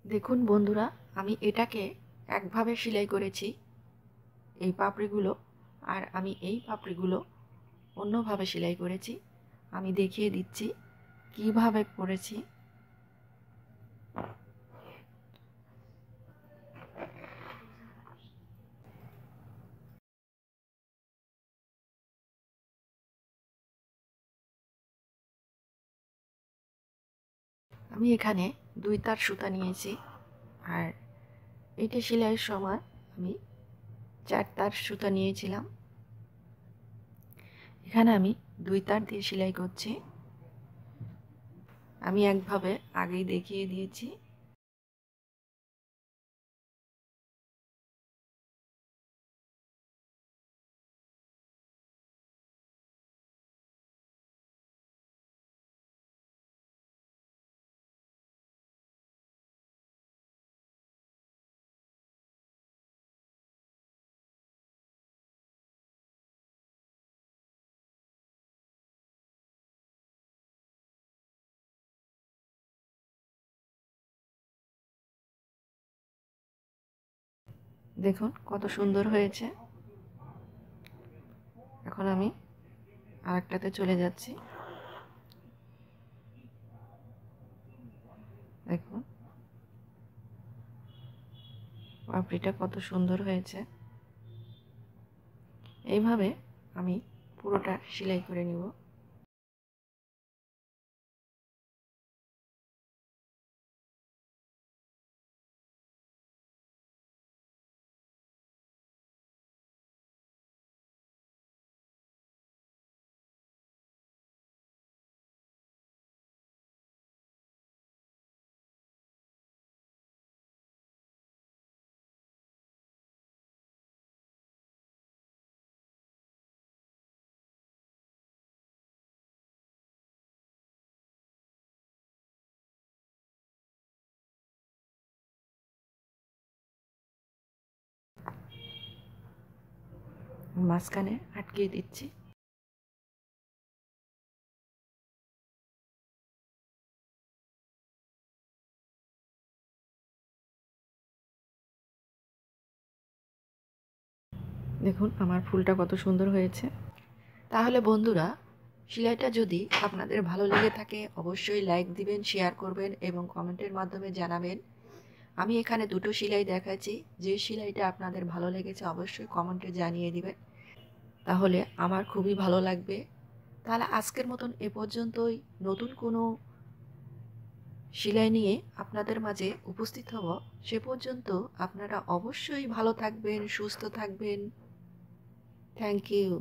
দেখুন বন্ধুরা, আমি এটাকে একভাবে সেলাই করেছি এই পাপড়িগুলো, আর আমি এই পাপড়িগুলো অন্যভাবে সেলাই করেছি। আমি দেখিয়ে দিচ্ছি কিভাবে করেছি। আমি এখানে 2 তার সুতা নিয়েছি, আর এটা সেলাইয়ের সময় আমি 4 তার সুতা নিয়েছিলাম। এখানে আমি 2 তার দিয়ে সেলাই করছি। আমি একভাবে আগেই দেখিয়ে দিয়েছি। দেখুন কত সুন্দর হয়েছে। এখন আমি আরেকটাতে চলে যাচ্ছি। দেখুন পাপড়িটা কত সুন্দর হয়েছে। এইভাবে আমি পুরোটা সেলাই করে নিব। মাঝখানে আটকিয়ে দিচ্ছি। দেখুন আমার ফুলটা কত সুন্দর হয়েছে। তাহলে বন্ধুরা, সেলাইটা যদি আপনাদের ভালো লেগে থাকে অবশ্যই লাইক দিবেন, শেয়ার করবেন এবং কমেন্টের মাধ্যমে জানাবেন। আমি এখানে দুটো সেলাই দেখাচ্ছি, যে সেলাইটা আপনাদের ভালো লেগেছে অবশ্যই কমেন্টে জানিয়ে দিবেন, তাহলে আমার খুবই ভালো লাগবে। তাহলে আজকের মতন এ পর্যন্তই। নতুন কোনো সেলাই নিয়ে আপনাদের মাঝে উপস্থিত হব। সে পর্যন্ত আপনারা অবশ্যই ভালো থাকবেন, সুস্থ থাকবেন। Thank you.